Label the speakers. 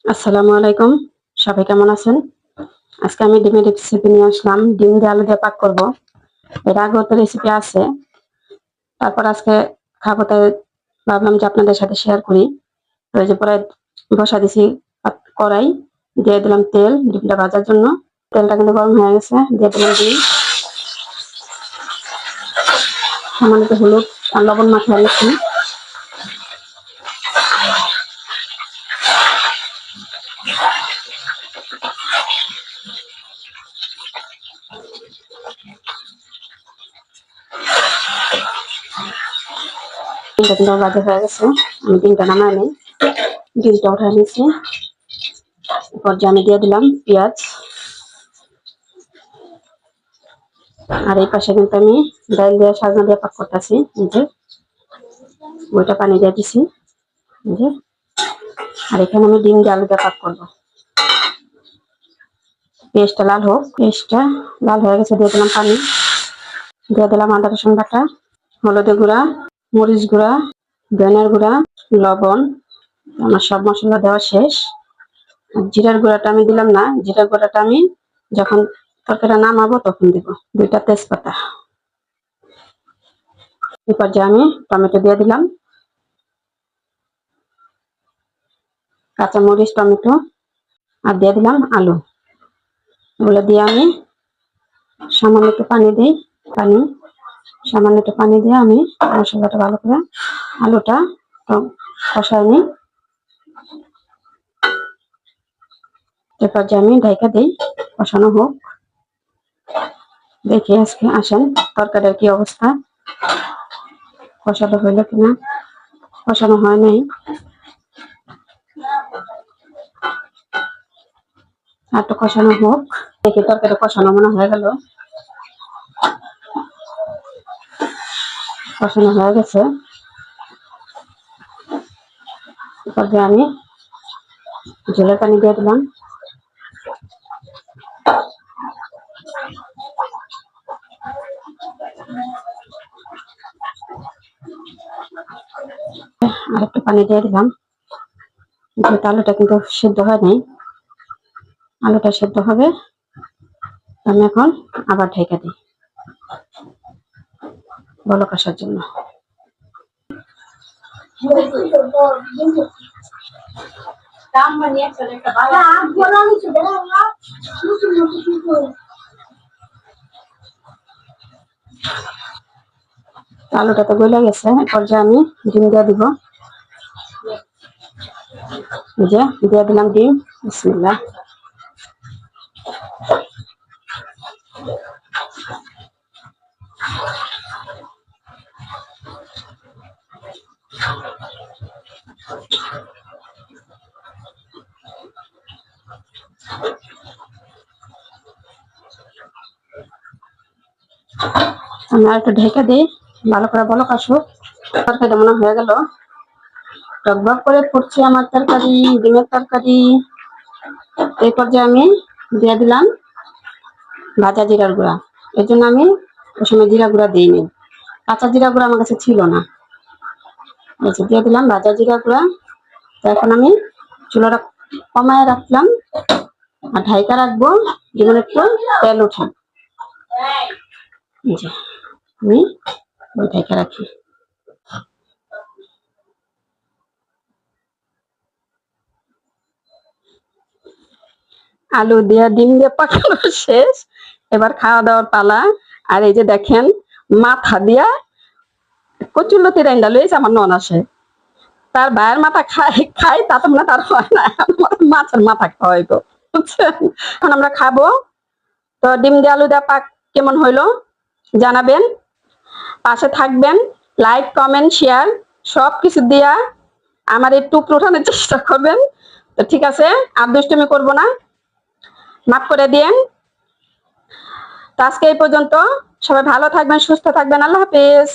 Speaker 1: আসসালামু আলাইকুম। সবাই কেমন আছেন? আজকে আমি ডিমের রেসিপি নিয়ে আসলাম। ডিম দিয়ে আলু দিয়ে পাক করব। এর আগেও তো রেসিপি আছে, তারপর আজকে খাবো তাই ভাবলাম যে আপনাদের সাথে শেয়ার করি। তো এই যে পরে বসা দিছি কড়াই, দিয়ে দিলাম তেল ডিমটা ভাজার জন্য। তেলটা কিন্তু গরম হয়ে গেছে, দিয়ে দিলাম ডিম, সামান্য একটু হলুদ আর লবণ মাখিয়ে নিচ্ছি। ডিমটা কিন্তু ভাজা হয়ে গেছে, আমি ডিমটা নামাই নিই। ডিমটা উঠাই নিচ্ছি। এরপর যে আমি দিয়ে দিলাম পেঁয়াজ, আর এই পাশে কিন্তু আমি ডাল দিয়ে সাজনা দিয়ে পাক করতেছি। যে ওইটা পানি দিয়ে দিছি, যে আর এখানে আমি ডিম দিয়ে আলু দিয়ে পাক করবো। পেঁয়াজটা লাল হোক, পেঁয়াজটা লাল হয়ে গেছে, দিয়ে দিলাম পানি, দিয়ে দিলাম আদা রসুন বাটা, হলুদের গুঁড়া, মরিচ গুঁড়া, ধনিয়ার গুঁড়া, লবণ। আমার সব মশলা দেওয়া শেষ। জিরার গুঁড়াটা আমি দিলাম না, জিরার গুঁড়াটা আমি যখন তরকারিটা নামাবো তখন দিব। দুইটা তেজপাতা। এরপর যে আমি টমেটো দিয়ে দিলাম, কাঁচা মরিচ, টমেটো, আর দিয়ে দিলাম আলু। এগুলো দিয়ে আমি সামান্য একটু পানি দিই, পানি সামান্য একটু পানি দিয়ে আমি মশলাটা ভালো করে আলুটা কষাই নিই। এরপর যে আমি ঢাকা দিই, কষানো হোক। দেখি আজকে আসেন তরকারির কি অবস্থা, কষানো হইলো কিনা। কষানো হয় নাই, আর একটু কষানো হোক। দেখি তরকারি কষানো মনে হয়ে গেল, কষানো হয়ে গেছে। এরপর যে আমি ঝোলের পানি দিয়ে দিলাম। আর একটু পানি দিয়ে দিলাম, যেহেতু আলুটা কিন্তু সেদ্ধ হয় নাই, আলুটা সেদ্ধ হবে। আমি এখন আবার ঢেকে দিই বলক আসার জন্য। আলুটা তো গলে গেছে, এরপর যে আমি ডিম দিয়ে দিব। যে দিয়ে দিলাম ডিম, বিসমিল্লাহ। আমি আর একটু ঢেকে দিই, ভালো করে বলক আসুক। তরকারিটা মনে হয়ে গেল, টকবক করে ফুটছে আমার তরকারি, ডিমের তরকারি। এরপর যে আমি দিয়ে দিলাম ভাজা জিরার গুঁড়া। এর জন্য আমি ওই সময় জিরা গুঁড়া দিইনি, কাঁচা জিরা গুঁড়া আমার কাছে ছিল না। দিয়ে দিলাম ভাজা জিরা গুঁড়া। তো এখন আমি চুলাটা কমায় রাখলাম আর ঢাইকা রাখবো, যেমন একটু তেল ওঠে। আমি ঢাইকা রাখি। আলু দিয়ে ডিম দিয়ে পাকানো শেষ, এবার খাওয়া দাওয়ার পালা। আর এই যে দেখেন, মাথা দিয়া কচুলতি রাইন্দা লইছে আমার ননাসে। তার ভাইয়ের মাথা খাই তা তো না, তার হয় না, মাছের মাথা খাওয়াইতো, বুঝছেন। এখন আমরা খাবো। তো ডিম দিয়ে আলু দিয়ে পাক কেমন হইলো জানাবেন, পাশে থাকবেন, লাইক কমেন্ট শেয়ার সবকিছু দিয়া আমার একটু উঠানোর চেষ্টা করবেন। তো ঠিক আছে, আর দুষ্টুমি করবো না, মাফ করে দিয়েন। তো আজকে এই পর্যন্ত, সবাই ভালো থাকবেন, সুস্থ থাকবেন, আল্লাহ হাফেজ।